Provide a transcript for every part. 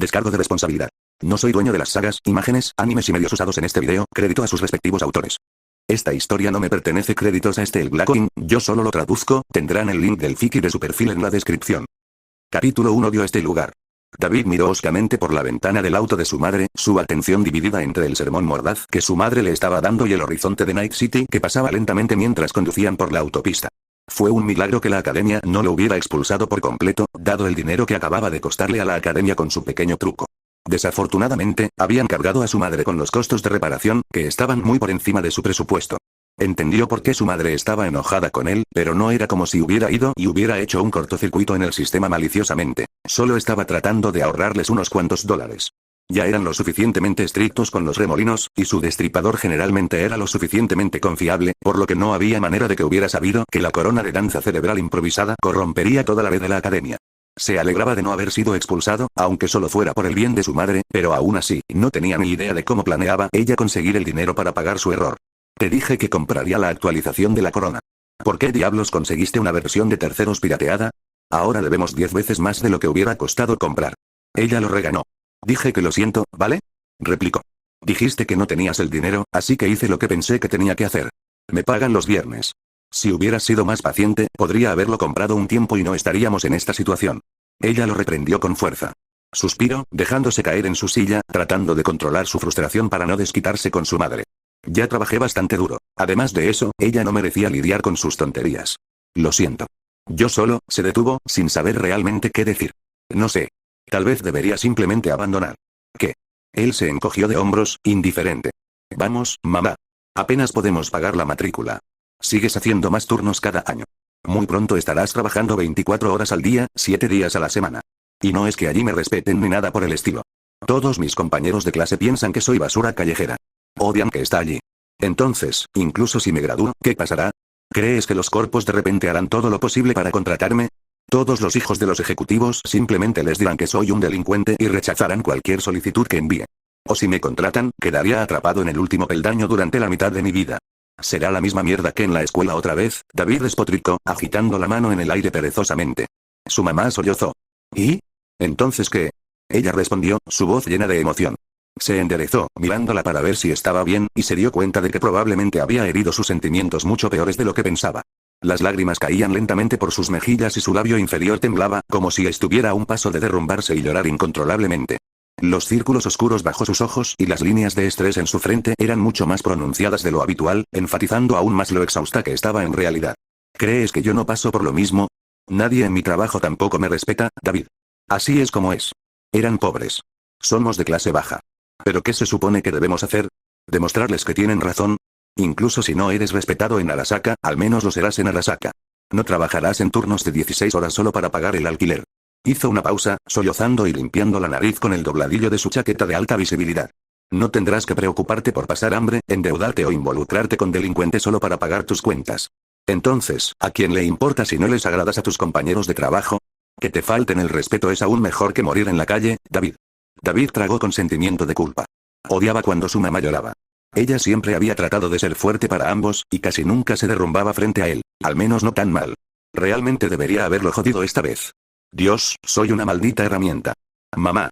Descargo de responsabilidad. No soy dueño de las sagas, imágenes, animes y medios usados en este video, crédito a sus respectivos autores. Esta historia no me pertenece, créditos a el Blackoin, yo solo lo traduzco, tendrán el link del Fiki de su perfil en la descripción. Capítulo 1. Odio este lugar. David miró hoscamente por la ventana del auto de su madre, su atención dividida entre el sermón mordaz que su madre le estaba dando y el horizonte de Night City que pasaba lentamente mientras conducían por la autopista. Fue un milagro que la academia no lo hubiera expulsado por completo, dado el dinero que acababa de costarle a la academia con su pequeño truco. Desafortunadamente, habían cargado a su madre con los costos de reparación, que estaban muy por encima de su presupuesto. Entendió por qué su madre estaba enojada con él, pero no era como si hubiera ido y hubiera hecho un cortocircuito en el sistema maliciosamente. Solo estaba tratando de ahorrarles unos cuantos dólares. Ya eran lo suficientemente estrictos con los remolinos, y su destripador generalmente era lo suficientemente confiable, por lo que no había manera de que hubiera sabido que la corona de danza cerebral improvisada corrompería toda la red de la academia. Se alegraba de no haber sido expulsado, aunque solo fuera por el bien de su madre, pero aún así, no tenía ni idea de cómo planeaba ella conseguir el dinero para pagar su error. Te dije que compraría la actualización de la corona. ¿Por qué diablos conseguiste una versión de terceros pirateada? Ahora debemos 10 veces más de lo que hubiera costado comprar. Ella lo reganó. Dije que lo siento, ¿vale? Replicó. Dijiste que no tenías el dinero, así que hice lo que pensé que tenía que hacer. Me pagan los viernes. Si hubieras sido más paciente, podría haberlo comprado un tiempo y no estaríamos en esta situación. Ella lo reprendió con fuerza. Suspiró, dejándose caer en su silla, tratando de controlar su frustración para no desquitarse con su madre. Ya trabajé bastante duro. Además de eso, ella no merecía lidiar con sus tonterías. Lo siento. Yo solo, se detuvo, sin saber realmente qué decir. No sé. Tal vez debería simplemente abandonar. ¿Qué? Él se encogió de hombros, indiferente. Vamos, mamá. Apenas podemos pagar la matrícula. Sigues haciendo más turnos cada año. Muy pronto estarás trabajando 24 horas al día, 7 días a la semana. Y no es que allí me respeten ni nada por el estilo. Todos mis compañeros de clase piensan que soy basura callejera. Odian que está allí. Entonces, incluso si me gradúo, ¿qué pasará? ¿Crees que los corpos de repente harán todo lo posible para contratarme? Todos los hijos de los ejecutivos simplemente les dirán que soy un delincuente y rechazarán cualquier solicitud que envíe. O si me contratan, quedaría atrapado en el último peldaño durante la mitad de mi vida. Será la misma mierda que en la escuela otra vez, David despotricó, agitando la mano en el aire perezosamente. Su mamá sollozó. ¿Y? ¿Entonces qué? Ella respondió, su voz llena de emoción. Se enderezó, mirándola para ver si estaba bien, y se dio cuenta de que probablemente había herido sus sentimientos mucho peores de lo que pensaba. Las lágrimas caían lentamente por sus mejillas y su labio inferior temblaba, como si estuviera a un paso de derrumbarse y llorar incontrolablemente. Los círculos oscuros bajo sus ojos y las líneas de estrés en su frente eran mucho más pronunciadas de lo habitual, enfatizando aún más lo exhausta que estaba en realidad. ¿Crees que yo no paso por lo mismo? Nadie en mi trabajo tampoco me respeta, David. Así es como es. Eran pobres. Somos de clase baja. ¿Pero qué se supone que debemos hacer? ¿Demostrarles que tienen razón? Incluso si no eres respetado en Arasaka, al menos lo serás en Arasaka. No trabajarás en turnos de 16 horas solo para pagar el alquiler. Hizo una pausa, sollozando y limpiando la nariz con el dobladillo de su chaqueta de alta visibilidad. No tendrás que preocuparte por pasar hambre, endeudarte o involucrarte con delincuentes solo para pagar tus cuentas. Entonces, ¿a quién le importa si no les agradas a tus compañeros de trabajo? Que te falten el respeto es aún mejor que morir en la calle, David. David tragó con sentimiento de culpa. Odiaba cuando su mamá lloraba. Ella siempre había tratado de ser fuerte para ambos, y casi nunca se derrumbaba frente a él, al menos no tan mal. Realmente debería haberlo jodido esta vez. Dios, soy una maldita herramienta. Mamá,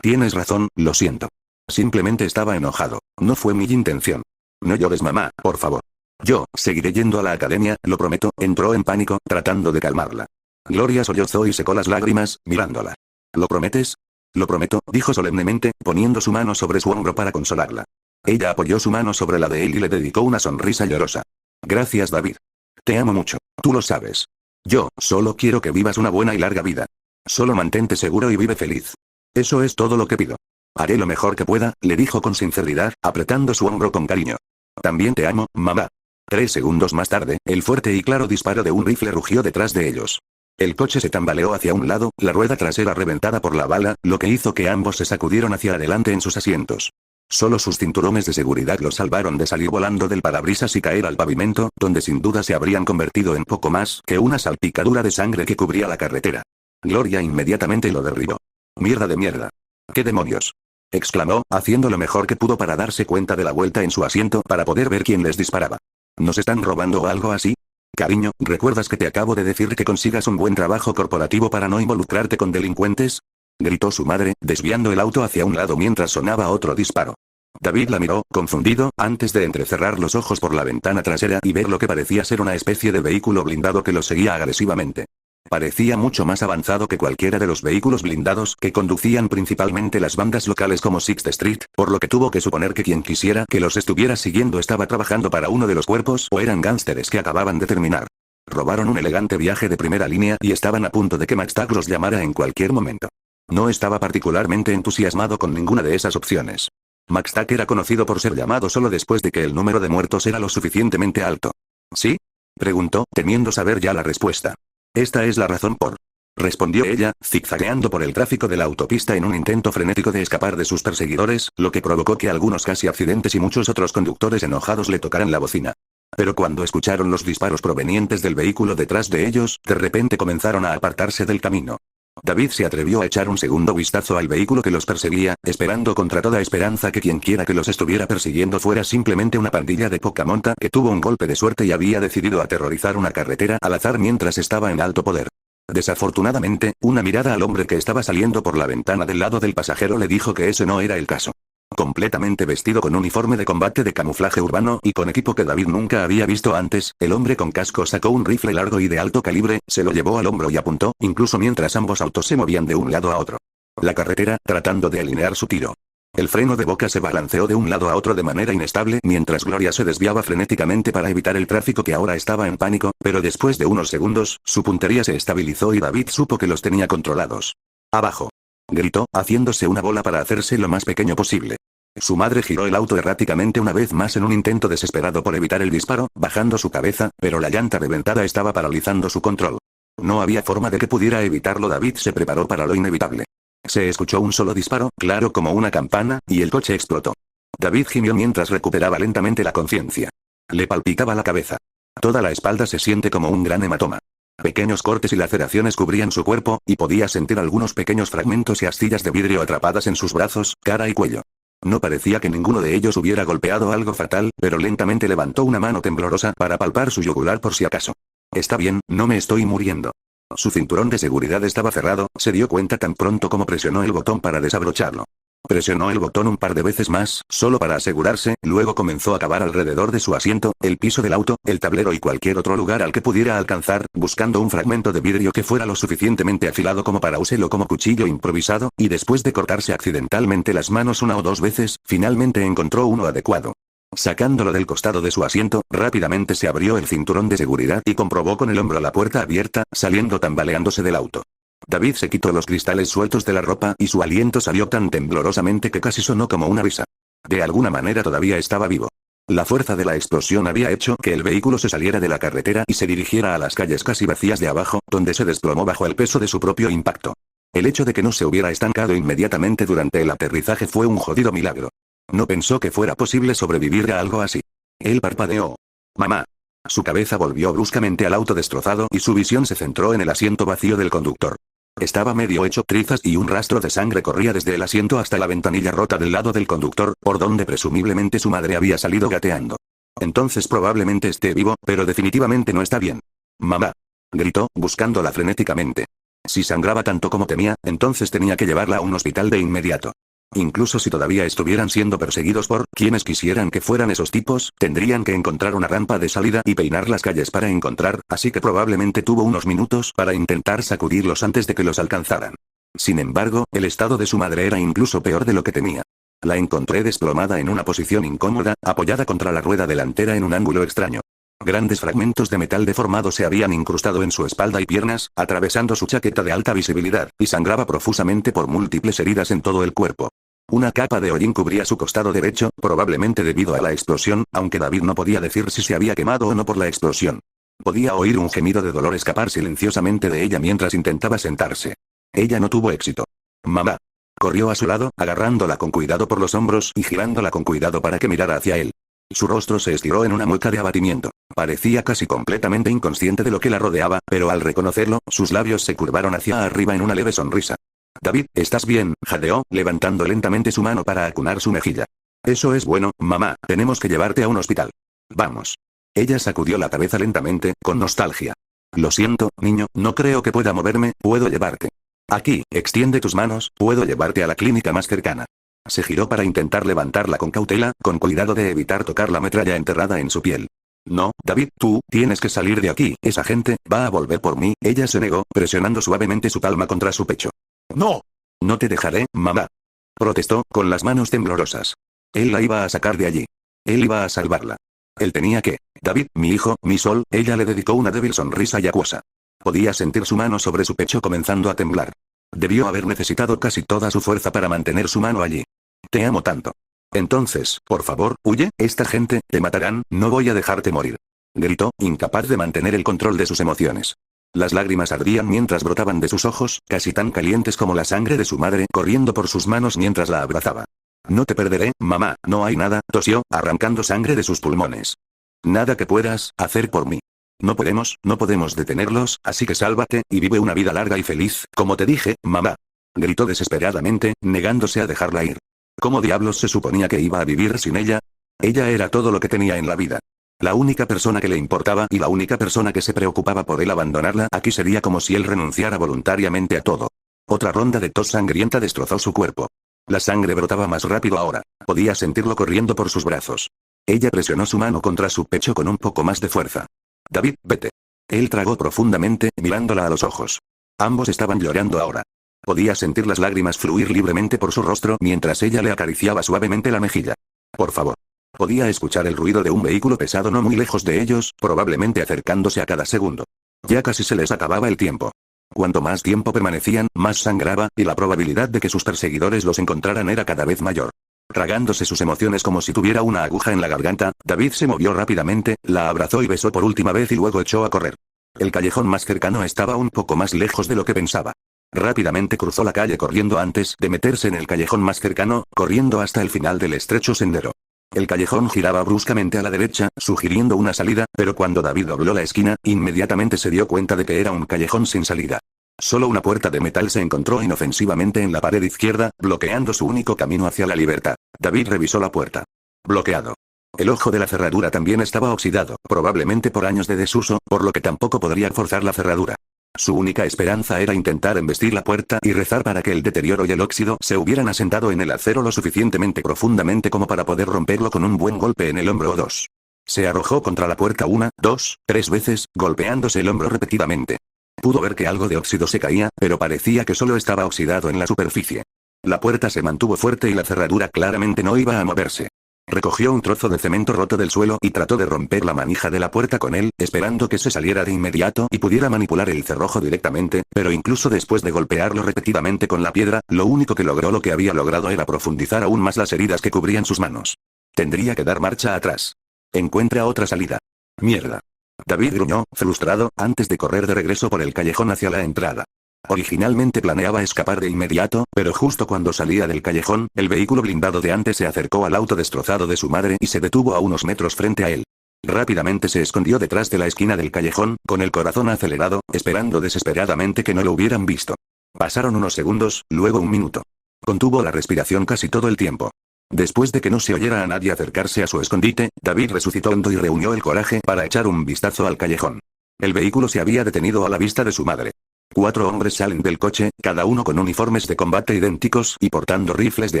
tienes razón, lo siento. Simplemente estaba enojado, no fue mi intención. No llores, mamá, por favor. Yo, seguiré yendo a la academia, lo prometo, entró en pánico, tratando de calmarla. Gloria sollozó y secó las lágrimas, mirándola. ¿Lo prometes? Lo prometo, dijo solemnemente, poniendo su mano sobre su hombro para consolarla. Ella apoyó su mano sobre la de él y le dedicó una sonrisa llorosa. Gracias, David. Te amo mucho, tú lo sabes. Yo, solo quiero que vivas una buena y larga vida. Solo mantente seguro y vive feliz. Eso es todo lo que pido. Haré lo mejor que pueda, le dijo con sinceridad, apretando su hombro con cariño. También te amo, mamá. 3 segundos más tarde, el fuerte y claro disparo de un rifle rugió detrás de ellos. El coche se tambaleó hacia un lado, la rueda trasera reventada por la bala, lo que hizo que ambos se sacudieron hacia adelante en sus asientos. Solo sus cinturones de seguridad los salvaron de salir volando del parabrisas y caer al pavimento, donde sin duda se habrían convertido en poco más que una salpicadura de sangre que cubría la carretera. Gloria inmediatamente lo derribó. Mierda de mierda. ¿Qué demonios? Exclamó, haciendo lo mejor que pudo para darse cuenta de la vuelta en su asiento para poder ver quién les disparaba. ¿Nos están robando o algo así? Cariño, ¿recuerdas que te acabo de decir que consigas un buen trabajo corporativo para no involucrarte con delincuentes? Gritó su madre, desviando el auto hacia un lado mientras sonaba otro disparo. David la miró, confundido, antes de entrecerrar los ojos por la ventana trasera y ver lo que parecía ser una especie de vehículo blindado que lo seguía agresivamente. Parecía mucho más avanzado que cualquiera de los vehículos blindados que conducían principalmente las bandas locales como Sixth Street, por lo que tuvo que suponer que quien quisiera que los estuviera siguiendo estaba trabajando para uno de los cuerpos o eran gángsteres que acababan de terminar. Robaron un elegante viaje de primera línea y estaban a punto de que McTague los llamara en cualquier momento. No estaba particularmente entusiasmado con ninguna de esas opciones. McTague era conocido por ser llamado solo después de que el número de muertos era lo suficientemente alto. ¿Sí? Preguntó, temiendo saber ya la respuesta. Esta es la razón por... respondió ella, zigzagueando por el tráfico de la autopista en un intento frenético de escapar de sus perseguidores, lo que provocó que algunos casi accidentes y muchos otros conductores enojados le tocaran la bocina. Pero cuando escucharon los disparos provenientes del vehículo detrás de ellos, de repente comenzaron a apartarse del camino. David se atrevió a echar un segundo vistazo al vehículo que los perseguía, esperando contra toda esperanza que quienquiera que los estuviera persiguiendo fuera simplemente una pandilla de poca monta que tuvo un golpe de suerte y había decidido aterrorizar una carretera al azar mientras estaba en alto poder. Desafortunadamente, una mirada al hombre que estaba saliendo por la ventana del lado del pasajero le dijo que ese no era el caso. Completamente vestido con uniforme de combate de camuflaje urbano y con equipo que David nunca había visto antes, el hombre con casco sacó un rifle largo y de alto calibre, se lo llevó al hombro y apuntó, incluso mientras ambos autos se movían de un lado a otro. La carretera, tratando de alinear su tiro. El freno de boca se balanceó de un lado a otro de manera inestable mientras Gloria se desviaba frenéticamente para evitar el tráfico que ahora estaba en pánico, pero después de unos segundos, su puntería se estabilizó y David supo que los tenía controlados. ¡Abajo! Gritó, haciéndose una bola para hacerse lo más pequeño posible. Su madre giró el auto erráticamente una vez más en un intento desesperado por evitar el disparo, bajando su cabeza, pero la llanta reventada estaba paralizando su control. No había forma de que pudiera evitarlo. David se preparó para lo inevitable. Se escuchó un solo disparo, claro como una campana, y el coche explotó. David gimió mientras recuperaba lentamente la conciencia. Le palpitaba la cabeza. Toda la espalda se siente como un gran hematoma. Pequeños cortes y laceraciones cubrían su cuerpo, y podía sentir algunos pequeños fragmentos y astillas de vidrio atrapadas en sus brazos, cara y cuello. No parecía que ninguno de ellos hubiera golpeado algo fatal, pero lentamente levantó una mano temblorosa para palpar su yugular por si acaso. Está bien, no me estoy muriendo. Su cinturón de seguridad estaba cerrado, se dio cuenta tan pronto como presionó el botón para desabrocharlo. Presionó el botón un par de veces más, solo para asegurarse, luego comenzó a cavar alrededor de su asiento, el piso del auto, el tablero y cualquier otro lugar al que pudiera alcanzar, buscando un fragmento de vidrio que fuera lo suficientemente afilado como para usarlo como cuchillo improvisado, y después de cortarse accidentalmente las manos una o dos veces, finalmente encontró uno adecuado. Sacándolo del costado de su asiento, rápidamente se abrió el cinturón de seguridad y comprobó con el hombro la puerta abierta, saliendo tambaleándose del auto. David se quitó los cristales sueltos de la ropa y su aliento salió tan temblorosamente que casi sonó como una risa. De alguna manera todavía estaba vivo. La fuerza de la explosión había hecho que el vehículo se saliera de la carretera y se dirigiera a las calles casi vacías de abajo, donde se desplomó bajo el peso de su propio impacto. El hecho de que no se hubiera estancado inmediatamente durante el aterrizaje fue un jodido milagro. No pensó que fuera posible sobrevivir a algo así. Él parpadeó. «Mamá». Su cabeza volvió bruscamente al auto destrozado y su visión se centró en el asiento vacío del conductor. Estaba medio hecho trizas y un rastro de sangre corría desde el asiento hasta la ventanilla rota del lado del conductor, por donde presumiblemente su madre había salido gateando. Entonces probablemente esté vivo, pero definitivamente no está bien. «Mamá», gritó, buscándola frenéticamente. Si sangraba tanto como temía, entonces tenía que llevarla a un hospital de inmediato. Incluso si todavía estuvieran siendo perseguidos por quienes quisieran que fueran esos tipos, tendrían que encontrar una rampa de salida y peinar las calles para encontrar, así que probablemente tuvo unos minutos para intentar sacudirlos antes de que los alcanzaran. Sin embargo, el estado de su madre era incluso peor de lo que temía. La encontré desplomada en una posición incómoda, apoyada contra la rueda delantera en un ángulo extraño. Grandes fragmentos de metal deformado se habían incrustado en su espalda y piernas, atravesando su chaqueta de alta visibilidad, y sangraba profusamente por múltiples heridas en todo el cuerpo. Una capa de hollín cubría su costado derecho, probablemente debido a la explosión, aunque David no podía decir si se había quemado o no por la explosión. Podía oír un gemido de dolor escapar silenciosamente de ella mientras intentaba sentarse. Ella no tuvo éxito. «Mamá». Corrió a su lado, agarrándola con cuidado por los hombros y girándola con cuidado para que mirara hacia él. Su rostro se estiró en una mueca de abatimiento. Parecía casi completamente inconsciente de lo que la rodeaba, pero al reconocerlo, sus labios se curvaron hacia arriba en una leve sonrisa. «David, ¿estás bien?», jadeó, levantando lentamente su mano para acunar su mejilla. «Eso es bueno, mamá, tenemos que llevarte a un hospital. Vamos». Ella sacudió la cabeza lentamente, con nostalgia. «Lo siento, niño, no creo que pueda moverme, puedo llevarte». Aquí, extiende tus manos, puedo llevarte a la clínica más cercana. Se giró para intentar levantarla con cautela, con cuidado de evitar tocar la metralla enterrada en su piel. No, David, tú, tienes que salir de aquí, esa gente, va a volver por mí, ella se negó, presionando suavemente su palma contra su pecho. No. No te dejaré, mamá. Protestó, con las manos temblorosas. Él la iba a sacar de allí. Él iba a salvarla. Él tenía que. David, mi hijo, mi sol, ella le dedicó una débil sonrisa y acuosa. Podía sentir su mano sobre su pecho comenzando a temblar. Debió haber necesitado casi toda su fuerza para mantener su mano allí. Te amo tanto. Entonces, por favor, huye, esta gente, te matarán, no voy a dejarte morir. Gritó, incapaz de mantener el control de sus emociones. Las lágrimas ardían mientras brotaban de sus ojos, casi tan calientes como la sangre de su madre, corriendo por sus manos mientras la abrazaba. No te perderé, mamá, no hay nada, tosió, arrancando sangre de sus pulmones. Nada que puedas hacer por mí. No podemos detenerlos, así que sálvate, y vive una vida larga y feliz, como te dije, mamá. Gritó desesperadamente, negándose a dejarla ir. ¿Cómo diablos se suponía que iba a vivir sin ella? Ella era todo lo que tenía en la vida. La única persona que le importaba y la única persona que se preocupaba por él abandonarla aquí sería como si él renunciara voluntariamente a todo. Otra ronda de tos sangrienta destrozó su cuerpo. La sangre brotaba más rápido ahora. Podía sentirlo corriendo por sus brazos. Ella presionó su mano contra su pecho con un poco más de fuerza. David, vete. Él tragó profundamente, mirándola a los ojos. Ambos estaban llorando ahora. Podía sentir las lágrimas fluir libremente por su rostro mientras ella le acariciaba suavemente la mejilla. Por favor. Podía escuchar el ruido de un vehículo pesado no muy lejos de ellos, probablemente acercándose a cada segundo. Ya casi se les acababa el tiempo. Cuanto más tiempo permanecían, más sangraba, y la probabilidad de que sus perseguidores los encontraran era cada vez mayor. Tragándose sus emociones como si tuviera una aguja en la garganta, David se movió rápidamente, la abrazó y besó por última vez y luego echó a correr. El callejón más cercano estaba un poco más lejos de lo que pensaba. Rápidamente cruzó la calle corriendo antes de meterse en el callejón más cercano, corriendo hasta el final del estrecho sendero. El callejón giraba bruscamente a la derecha, sugiriendo una salida, pero cuando David dobló la esquina, inmediatamente se dio cuenta de que era un callejón sin salida. Solo una puerta de metal se encontró inofensivamente en la pared izquierda, bloqueando su único camino hacia la libertad. David revisó la puerta. Bloqueado. El ojo de la cerradura también estaba oxidado, probablemente por años de desuso, por lo que tampoco podría forzar la cerradura. Su única esperanza era intentar embestir la puerta y rezar para que el deterioro y el óxido se hubieran asentado en el acero lo suficientemente profundamente como para poder romperlo con un buen golpe en el hombro o dos. Se arrojó contra la puerta 1, 2, 3 veces, golpeándose el hombro repetidamente. Pudo ver que algo de óxido se caía, pero parecía que solo estaba oxidado en la superficie. La puerta se mantuvo fuerte y la cerradura claramente no iba a moverse. Recogió un trozo de cemento roto del suelo y trató de romper la manija de la puerta con él, esperando que se saliera de inmediato y pudiera manipular el cerrojo directamente, pero incluso después de golpearlo repetidamente con la piedra, lo único que logró lo que había logrado era profundizar aún más las heridas que cubrían sus manos. Tendría que dar marcha atrás. Encuentra otra salida. Mierda. David gruñó, frustrado, antes de correr de regreso por el callejón hacia la entrada. Originalmente planeaba escapar de inmediato, pero justo cuando salía del callejón, el vehículo blindado de antes se acercó al auto destrozado de su madre y se detuvo a unos metros frente a él. Rápidamente se escondió detrás de la esquina del callejón, con el corazón acelerado, esperando desesperadamente que no lo hubieran visto. Pasaron unos segundos, luego un minuto. Contuvo la respiración casi todo el tiempo. Después de que no se oyera a nadie acercarse a su escondite, David resucitó hondo y reunió el coraje para echar un vistazo al callejón. El vehículo se había detenido a la vista de su madre. 4 hombres salen del coche, cada uno con uniformes de combate idénticos y portando rifles de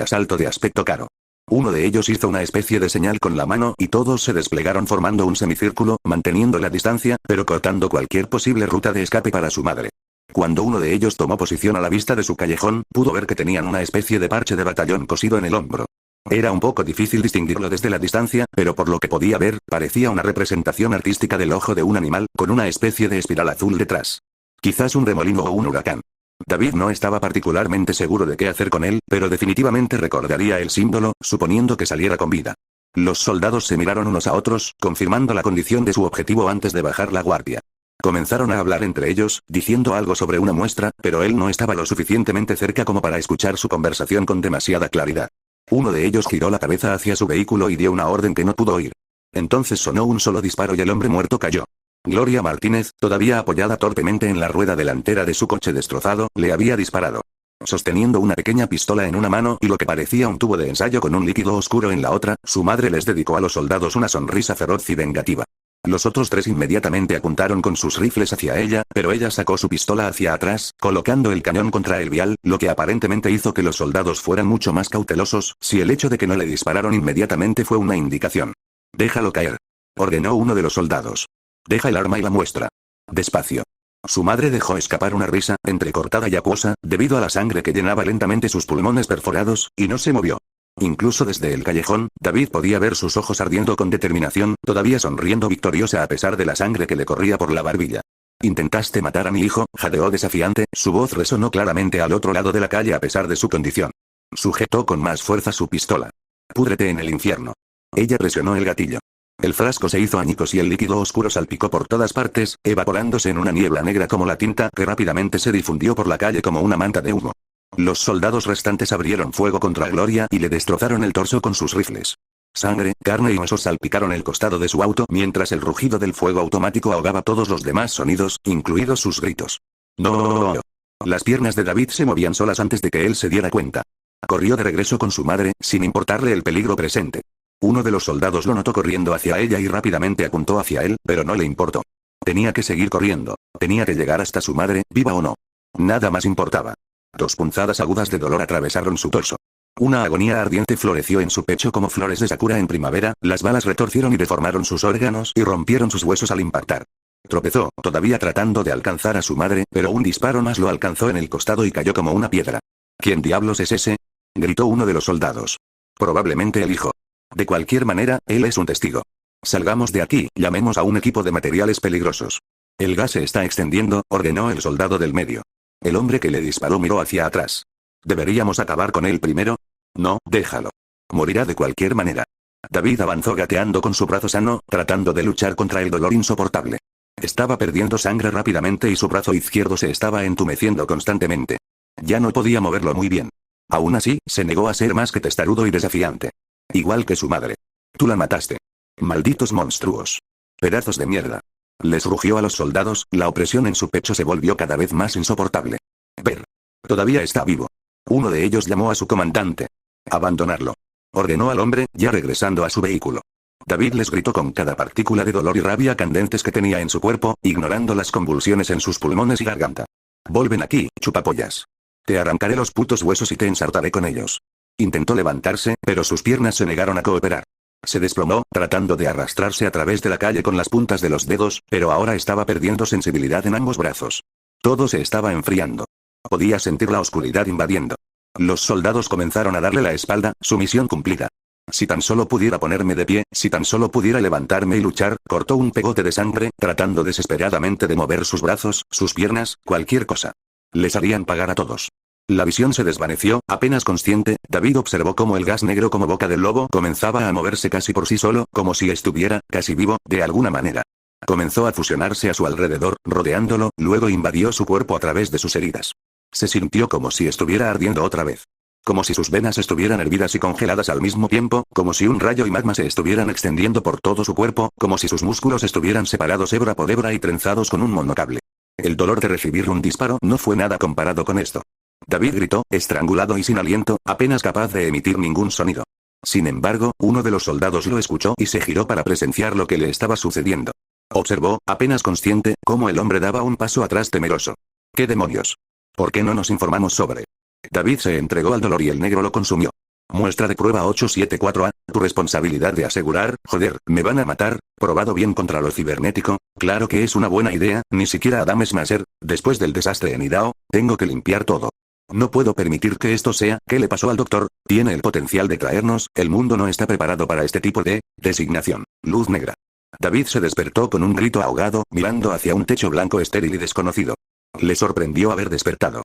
asalto de aspecto caro. Uno de ellos hizo una especie de señal con la mano y todos se desplegaron formando un semicírculo, manteniendo la distancia, pero cortando cualquier posible ruta de escape para su madre. Cuando uno de ellos tomó posición a la vista de su callejón, pudo ver que tenían una especie de parche de batallón cosido en el hombro. Era un poco difícil distinguirlo desde la distancia, pero por lo que podía ver, parecía una representación artística del ojo de un animal, con una especie de espiral azul detrás. Quizás un remolino o un huracán. David no estaba particularmente seguro de qué hacer con él, pero definitivamente recordaría el símbolo, suponiendo que saliera con vida. Los soldados se miraron unos a otros, confirmando la condición de su objetivo antes de bajar la guardia. Comenzaron a hablar entre ellos, diciendo algo sobre una muestra, pero él no estaba lo suficientemente cerca como para escuchar su conversación con demasiada claridad. Uno de ellos giró la cabeza hacia su vehículo y dio una orden que no pudo oír. Entonces sonó un solo disparo y el hombre muerto cayó. Gloria Martínez, todavía apoyada torpemente en la rueda delantera de su coche destrozado, le había disparado. Sosteniendo una pequeña pistola en una mano y lo que parecía un tubo de ensayo con un líquido oscuro en la otra, su madre les dedicó a los soldados una sonrisa feroz y vengativa. Los otros tres inmediatamente apuntaron con sus rifles hacia ella, pero ella sacó su pistola hacia atrás, colocando el cañón contra el vial, lo que aparentemente hizo que los soldados fueran mucho más cautelosos, si el hecho de que no le dispararon inmediatamente fue una indicación. «Déjalo caer», ordenó uno de los soldados. «Deja el arma y la muestra. Despacio». Su madre dejó escapar una risa, entrecortada y acuosa, debido a la sangre que llenaba lentamente sus pulmones perforados, y no se movió. Incluso desde el callejón, David podía ver sus ojos ardiendo con determinación, todavía sonriendo victoriosa a pesar de la sangre que le corría por la barbilla. «Intentaste matar a mi hijo», jadeó desafiante, su voz resonó claramente al otro lado de la calle a pesar de su condición. Sujetó con más fuerza su pistola. «Púdrete en el infierno». Ella presionó el gatillo. El frasco se hizo añicos y el líquido oscuro salpicó por todas partes, evaporándose en una niebla negra como la tinta que rápidamente se difundió por la calle como una manta de humo. Los soldados restantes abrieron fuego contra Gloria y le destrozaron el torso con sus rifles. Sangre, carne y huesos salpicaron el costado de su auto mientras el rugido del fuego automático ahogaba todos los demás sonidos, incluidos sus gritos. «¡No!». Las piernas de David se movían solas antes de que él se diera cuenta. Corrió de regreso con su madre, sin importarle el peligro presente. Uno de los soldados lo notó corriendo hacia ella y rápidamente apuntó hacia él, pero no le importó. Tenía que seguir corriendo. Tenía que llegar hasta su madre, viva o no. Nada más importaba. 2 punzadas agudas de dolor atravesaron su torso. Una agonía ardiente floreció en su pecho como flores de sakura en primavera, las balas retorcieron y deformaron sus órganos y rompieron sus huesos al impactar. Tropezó, todavía tratando de alcanzar a su madre, pero un disparo más lo alcanzó en el costado y cayó como una piedra. «¿Quién diablos es ese?», gritó uno de los soldados. «Probablemente el hijo. De cualquier manera, él es un testigo. Salgamos de aquí, llamemos a un equipo de materiales peligrosos». «El gas se está extendiendo», ordenó el soldado del medio. El hombre que le disparó miró hacia atrás. «¿Deberíamos acabar con él primero?» «No, déjalo. Morirá de cualquier manera». David avanzó gateando con su brazo sano, tratando de luchar contra el dolor insoportable. Estaba perdiendo sangre rápidamente y su brazo izquierdo se estaba entumeciendo constantemente. Ya no podía moverlo muy bien. Aún así, se negó a ser más que testarudo y desafiante. Igual que su madre. «Tú la mataste. Malditos monstruos. Pedazos de mierda». Les rugió a los soldados, la opresión en su pecho se volvió cada vez más insoportable. «Ver. Todavía está vivo». Uno de ellos llamó a su comandante. «Abandonarlo», ordenó al hombre, ya regresando a su vehículo. David les gritó con cada partícula de dolor y rabia candentes que tenía en su cuerpo, ignorando las convulsiones en sus pulmones y garganta. «Vuelven aquí, chupapollas. Te arrancaré los putos huesos y te ensartaré con ellos». Intentó levantarse, pero sus piernas se negaron a cooperar. Se desplomó, tratando de arrastrarse a través de la calle con las puntas de los dedos, pero ahora estaba perdiendo sensibilidad en ambos brazos. Todo se estaba enfriando. Podía sentir la oscuridad invadiendo. Los soldados comenzaron a darle la espalda, su misión cumplida. «Si tan solo pudiera ponerme de pie, si tan solo pudiera levantarme y luchar», cortó un pegote de sangre, tratando desesperadamente de mover sus brazos, sus piernas, cualquier cosa. Les harían pagar a todos. La visión se desvaneció, apenas consciente, David observó cómo el gas negro como boca del lobo comenzaba a moverse casi por sí solo, como si estuviera, casi vivo, de alguna manera. Comenzó a fusionarse a su alrededor, rodeándolo, luego invadió su cuerpo a través de sus heridas. Se sintió como si estuviera ardiendo otra vez. Como si sus venas estuvieran hervidas y congeladas al mismo tiempo, como si un rayo y magma se estuvieran extendiendo por todo su cuerpo, como si sus músculos estuvieran separados hebra por hebra y trenzados con un monocable. El dolor de recibir un disparo no fue nada comparado con esto. David gritó, estrangulado y sin aliento, apenas capaz de emitir ningún sonido. Sin embargo, uno de los soldados lo escuchó y se giró para presenciar lo que le estaba sucediendo. Observó, apenas consciente, cómo el hombre daba un paso atrás temeroso. ¿Qué demonios? ¿Por qué no nos informamos sobre? David se entregó al dolor y el negro lo consumió. Muestra de prueba 874A, tu responsabilidad de asegurar, joder, me van a matar, probado bien contra lo cibernético, claro que es una buena idea, ni siquiera Adam Smasher, después del desastre en Idaho, tengo que limpiar todo. No puedo permitir que esto sea, ¿qué le pasó al doctor? Tiene el potencial de traernos, el mundo no está preparado para este tipo de designación. Luz negra. David se despertó con un grito ahogado, mirando hacia un techo blanco estéril y desconocido. Le sorprendió haber despertado.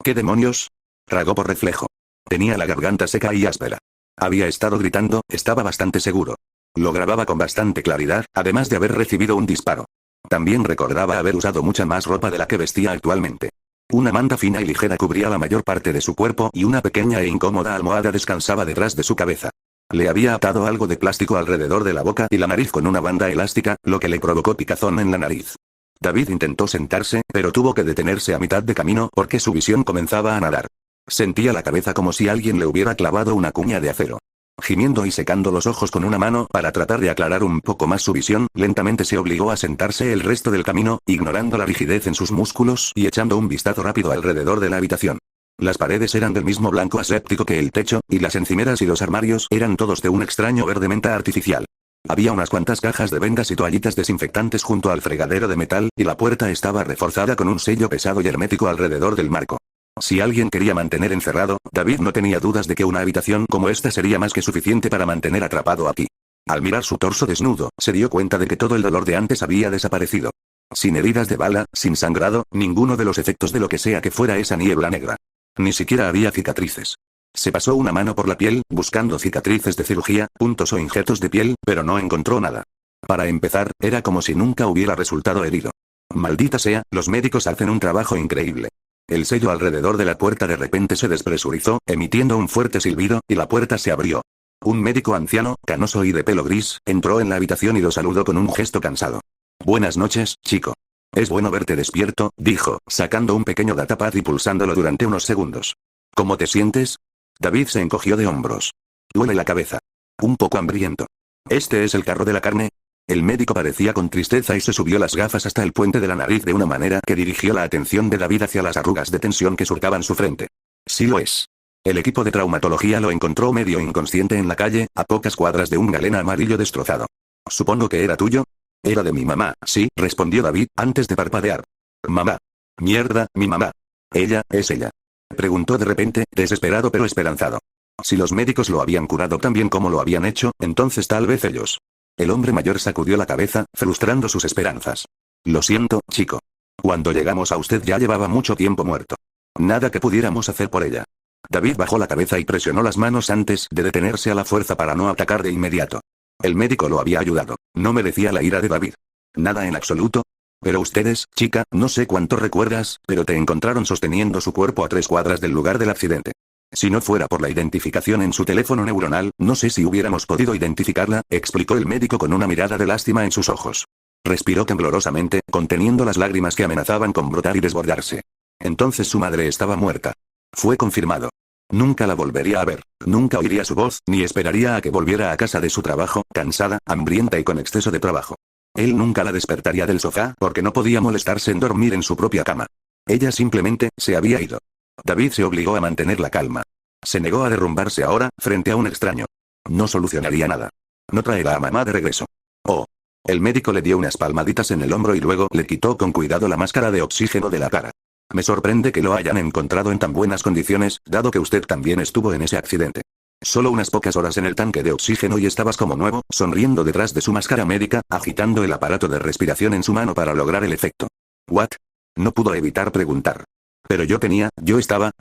¿Qué demonios? Tragó por reflejo. Tenía la garganta seca y áspera. Había estado gritando, estaba bastante seguro. Lo grababa con bastante claridad, además de haber recibido un disparo. También recordaba haber usado mucha más ropa de la que vestía actualmente. Una manta fina y ligera cubría la mayor parte de su cuerpo y una pequeña e incómoda almohada descansaba detrás de su cabeza. Le había atado algo de plástico alrededor de la boca y la nariz con una banda elástica, lo que le provocó picazón en la nariz. David intentó sentarse, pero tuvo que detenerse a mitad de camino porque su visión comenzaba a nadar. Sentía la cabeza como si alguien le hubiera clavado una cuña de acero. Gimiendo y secando los ojos con una mano para tratar de aclarar un poco más su visión, lentamente se obligó a sentarse el resto del camino, ignorando la rigidez en sus músculos y echando un vistazo rápido alrededor de la habitación. Las paredes eran del mismo blanco aséptico que el techo, y las encimeras y los armarios eran todos de un extraño verde menta artificial. Había unas cuantas cajas de vendas y toallitas desinfectantes junto al fregadero de metal, y la puerta estaba reforzada con un sello pesado y hermético alrededor del marco. Si alguien quería mantener encerrado, David no tenía dudas de que una habitación como esta sería más que suficiente para mantener atrapado aquí. Al mirar su torso desnudo, se dio cuenta de que todo el dolor de antes había desaparecido. Sin heridas de bala, sin sangrado, ninguno de los efectos de lo que sea que fuera esa niebla negra. Ni siquiera había cicatrices. Se pasó una mano por la piel, buscando cicatrices de cirugía, puntos o injertos de piel, pero no encontró nada. Para empezar, era como si nunca hubiera resultado herido. Maldita sea, los médicos hacen un trabajo increíble. El sello alrededor de la puerta de repente se despresurizó, emitiendo un fuerte silbido, y la puerta se abrió. Un médico anciano, canoso y de pelo gris, entró en la habitación y lo saludó con un gesto cansado. Buenas noches, chico. Es bueno verte despierto, dijo, sacando un pequeño datapad y pulsándolo durante unos segundos. ¿Cómo te sientes? David se encogió de hombros. Duele la cabeza. Un poco hambriento. ¿Este es el carro de la carne? El médico parecía con tristeza y se subió las gafas hasta el puente de la nariz de una manera que dirigió la atención de David hacia las arrugas de tensión que surcaban su frente. Sí lo es. El equipo de traumatología lo encontró medio inconsciente en la calle, a pocas cuadras de un galena amarillo destrozado. Supongo que era tuyo. Era de mi mamá, sí, respondió David, antes de parpadear. Mamá. Mierda, mi mamá. ¿Ella, es ella? Preguntó de repente, desesperado pero esperanzado. Si los médicos lo habían curado tan bien como lo habían hecho, entonces tal vez ellos. El hombre mayor sacudió la cabeza, frustrando sus esperanzas. Lo siento, chico. Cuando llegamos a usted ya llevaba mucho tiempo muerto. Nada que pudiéramos hacer por ella. David bajó la cabeza y presionó las manos antes de detenerse a la fuerza para no atacar de inmediato. El médico lo había ayudado. No merecía la ira de David. Nada en absoluto. Pero ustedes, chica, no sé cuánto recuerdas, pero te encontraron sosteniendo su cuerpo a 3 cuadras del lugar del accidente. Si no fuera por la identificación en su teléfono neuronal, no sé si hubiéramos podido identificarla, explicó el médico con una mirada de lástima en sus ojos. Respiró temblorosamente, conteniendo las lágrimas que amenazaban con brotar y desbordarse. Entonces su madre estaba muerta. Fue confirmado. Nunca la volvería a ver, nunca oiría su voz, ni esperaría a que volviera a casa de su trabajo, cansada, hambrienta y con exceso de trabajo. Él nunca la despertaría del sofá, porque no podía molestarse en dormir en su propia cama. Ella simplemente, se había ido. David se obligó a mantener la calma. Se negó a derrumbarse ahora, frente a un extraño. No solucionaría nada. No traerá a mamá de regreso. Oh. El médico le dio unas palmaditas en el hombro y luego le quitó con cuidado la máscara de oxígeno de la cara. Me sorprende que lo hayan encontrado en tan buenas condiciones, dado que usted también estuvo en ese accidente. Solo unas pocas horas en el tanque de oxígeno y estabas como nuevo, sonriendo detrás de su máscara médica, agitando el aparato de respiración en su mano para lograr el efecto. ¿What? No pudo evitar preguntar. Pero yo estaba,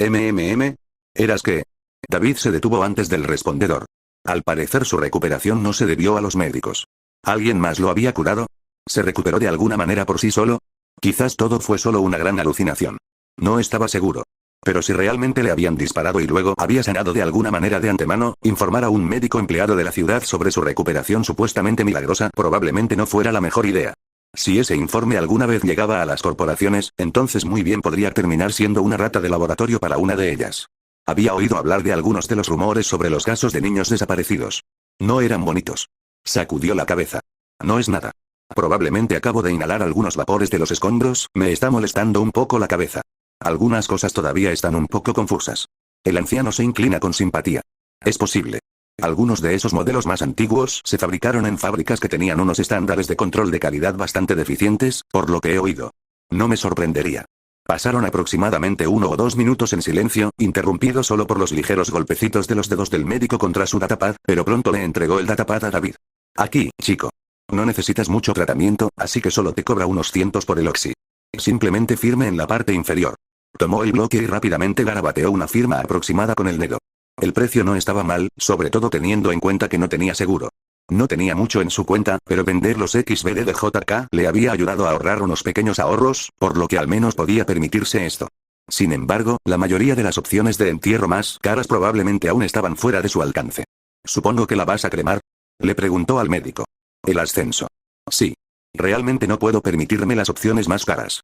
¿Eras qué? David se detuvo antes del respondedor. Al parecer su recuperación no se debió a los médicos. ¿Alguien más lo había curado? ¿Se recuperó de alguna manera por sí solo? Quizás todo fue solo una gran alucinación. No estaba seguro. Pero si realmente le habían disparado y luego había sanado de alguna manera de antemano, informar a un médico empleado de la ciudad sobre su recuperación supuestamente milagrosa probablemente no fuera la mejor idea. Si ese informe alguna vez llegaba a las corporaciones, entonces muy bien podría terminar siendo una rata de laboratorio para una de ellas. Había oído hablar de algunos de los rumores sobre los casos de niños desaparecidos. No eran bonitos. Sacudió la cabeza. No es nada. Probablemente acabo de inhalar algunos vapores de los escombros, me está molestando un poco la cabeza. Algunas cosas todavía están un poco confusas. El anciano se inclina con simpatía. Es posible. Algunos de esos modelos más antiguos se fabricaron en fábricas que tenían unos estándares de control de calidad bastante deficientes, por lo que he oído. No me sorprendería. Pasaron aproximadamente 1 o 2 minutos en silencio, interrumpido solo por los ligeros golpecitos de los dedos del médico contra su datapad, pero pronto le entregó el datapad a David. Aquí, chico. No necesitas mucho tratamiento, así que solo te cobra unos cientos por el oxi. Simplemente firme en la parte inferior. Tomó el bloque y rápidamente garabateó una firma aproximada con el dedo. El precio no estaba mal, sobre todo teniendo en cuenta que no tenía seguro. No tenía mucho en su cuenta, pero vender los XBD de JK le había ayudado a ahorrar unos pequeños ahorros, por lo que al menos podía permitirse esto. Sin embargo, la mayoría de las opciones de entierro más caras probablemente aún estaban fuera de su alcance. ¿Supongo que la vas a cremar? Le preguntó al médico. El ascenso. Sí. Realmente no puedo permitirme las opciones más caras.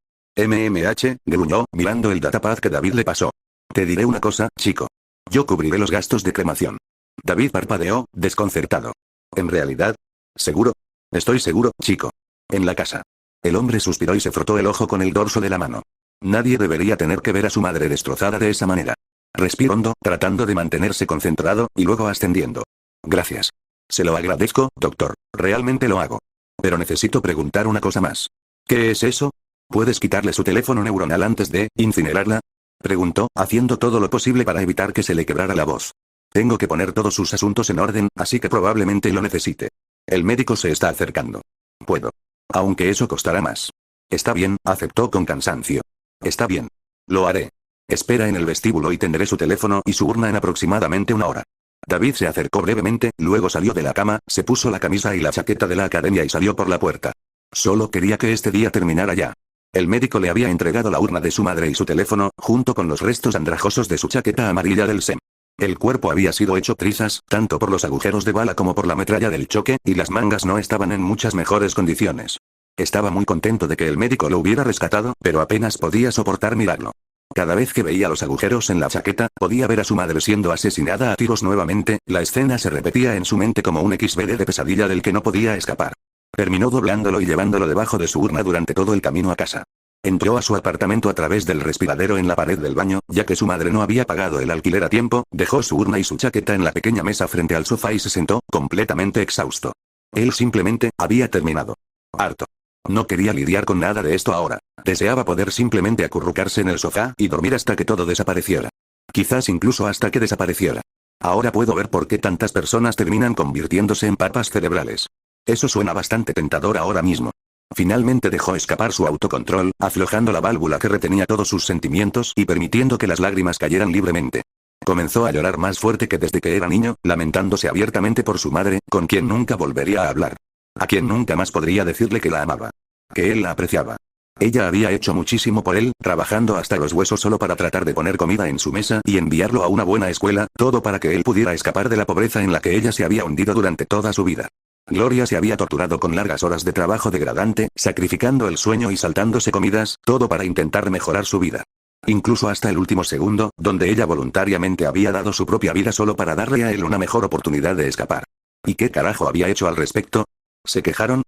Gruñó, mirando el datapad que David le pasó. Te diré una cosa, chico. Yo cubriré los gastos de cremación. David parpadeó, desconcertado. ¿En realidad? ¿Seguro? Estoy seguro, chico. En la casa. El hombre suspiró y se frotó el ojo con el dorso de la mano. Nadie debería tener que ver a su madre destrozada de esa manera. Respiró hondo, tratando de mantenerse concentrado, y luego ascendiendo. Gracias. Se lo agradezco, doctor. Realmente lo hago. Pero necesito preguntar una cosa más. ¿Qué es eso? ¿Puedes quitarle su teléfono neuronal antes de incinerarla? Preguntó, haciendo todo lo posible para evitar que se le quebrara la voz. Tengo que poner todos sus asuntos en orden, así que probablemente lo necesite. El médico se está acercando. Puedo. Aunque eso costará más. Está bien, aceptó con cansancio. Está bien. Lo haré. Espera en el vestíbulo y tendré su teléfono y su urna en aproximadamente una hora. David se acercó brevemente, luego salió de la cama, se puso la camisa y la chaqueta de la academia y salió por la puerta. Solo quería que este día terminara ya. El médico le había entregado la urna de su madre y su teléfono, junto con los restos andrajosos de su chaqueta amarilla del SEM. El cuerpo había sido hecho trizas, tanto por los agujeros de bala como por la metralla del choque, y las mangas no estaban en muchas mejores condiciones. Estaba muy contento de que el médico lo hubiera rescatado, pero apenas podía soportar mirarlo. Cada vez que veía los agujeros en la chaqueta, podía ver a su madre siendo asesinada a tiros nuevamente, la escena se repetía en su mente como un XVD de pesadilla del que no podía escapar. Terminó doblándolo y llevándolo debajo de su urna durante todo el camino a casa. Entró a su apartamento a través del respiradero en la pared del baño, ya que su madre no había pagado el alquiler a tiempo, dejó su urna y su chaqueta en la pequeña mesa frente al sofá y se sentó, completamente exhausto. Él simplemente había terminado. Harto. No quería lidiar con nada de esto ahora. Deseaba poder simplemente acurrucarse en el sofá y dormir hasta que todo desapareciera. Quizás incluso hasta que desapareciera. Ahora puedo ver por qué tantas personas terminan convirtiéndose en papas cerebrales. Eso suena bastante tentador ahora mismo. Finalmente dejó escapar su autocontrol, aflojando la válvula que retenía todos sus sentimientos y permitiendo que las lágrimas cayeran libremente. Comenzó a llorar más fuerte que desde que era niño, lamentándose abiertamente por su madre, con quien nunca volvería a hablar. A quien nunca más podría decirle que la amaba. Que él la apreciaba. Ella había hecho muchísimo por él, trabajando hasta los huesos solo para tratar de poner comida en su mesa y enviarlo a una buena escuela, todo para que él pudiera escapar de la pobreza en la que ella se había hundido durante toda su vida. Gloria se había torturado con largas horas de trabajo degradante, sacrificando el sueño y saltándose comidas, todo para intentar mejorar su vida. Incluso hasta el último segundo, donde ella voluntariamente había dado su propia vida solo para darle a él una mejor oportunidad de escapar. ¿Y qué carajo había hecho al respecto? Se quejaron,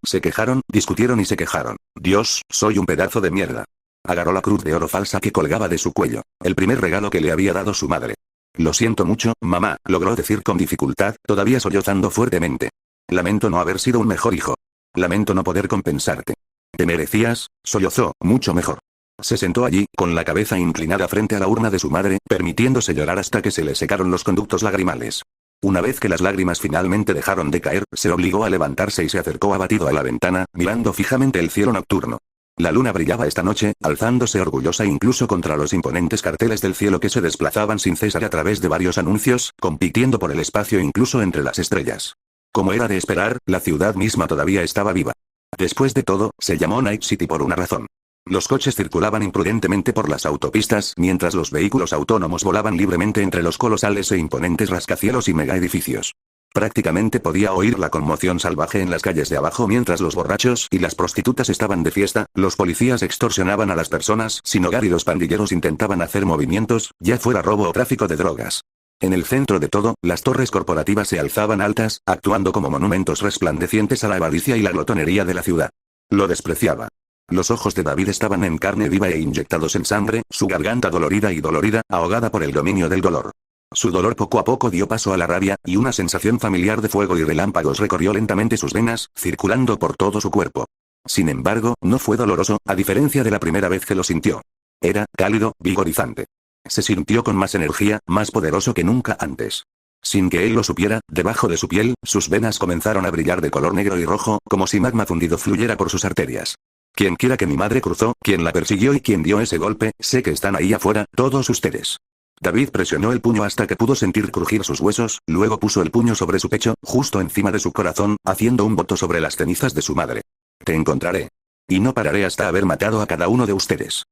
discutieron y se quejaron. Dios, soy un pedazo de mierda. Agarró la cruz de oro falsa que colgaba de su cuello, el primer regalo que le había dado su madre. Lo siento mucho, mamá, logró decir con dificultad, todavía sollozando fuertemente. Lamento no haber sido un mejor hijo. Lamento no poder compensarte. Te merecías, sollozó, mucho mejor. Se sentó allí, con la cabeza inclinada frente a la urna de su madre, permitiéndose llorar hasta que se le secaron los conductos lagrimales. Una vez que las lágrimas finalmente dejaron de caer, se obligó a levantarse y se acercó abatido a la ventana, mirando fijamente el cielo nocturno. La luna brillaba esta noche, alzándose orgullosa incluso contra los imponentes carteles del cielo que se desplazaban sin cesar a través de varios anuncios, compitiendo por el espacio incluso entre las estrellas. Como era de esperar, la ciudad misma todavía estaba viva. Después de todo, se llamó Night City por una razón. Los coches circulaban imprudentemente por las autopistas, mientras los vehículos autónomos volaban libremente entre los colosales e imponentes rascacielos y megaedificios. Prácticamente podía oír la conmoción salvaje en las calles de abajo mientras los borrachos y las prostitutas estaban de fiesta, los policías extorsionaban a las personas sin hogar y los pandilleros intentaban hacer movimientos, ya fuera robo o tráfico de drogas. En el centro de todo, las torres corporativas se alzaban altas, actuando como monumentos resplandecientes a la avaricia y la glotonería de la ciudad. Lo despreciaba. Los ojos de David estaban en carne viva e inyectados en sangre, su garganta dolorida, ahogada por el dominio del dolor. Su dolor poco a poco dio paso a la rabia, y una sensación familiar de fuego y relámpagos recorrió lentamente sus venas, circulando por todo su cuerpo. Sin embargo, no fue doloroso, a diferencia de la primera vez que lo sintió. Era cálido, vigorizante. Se sintió con más energía, más poderoso que nunca antes. Sin que él lo supiera, debajo de su piel, sus venas comenzaron a brillar de color negro y rojo, como si magma fundido fluyera por sus arterias. Quien quiera que mi madre cruzó, quien la persiguió y quien dio ese golpe, sé que están ahí afuera, todos ustedes. David presionó el puño hasta que pudo sentir crujir sus huesos, luego puso el puño sobre su pecho, justo encima de su corazón, haciendo un voto sobre las cenizas de su madre. Te encontraré. Y no pararé hasta haber matado a cada uno de ustedes.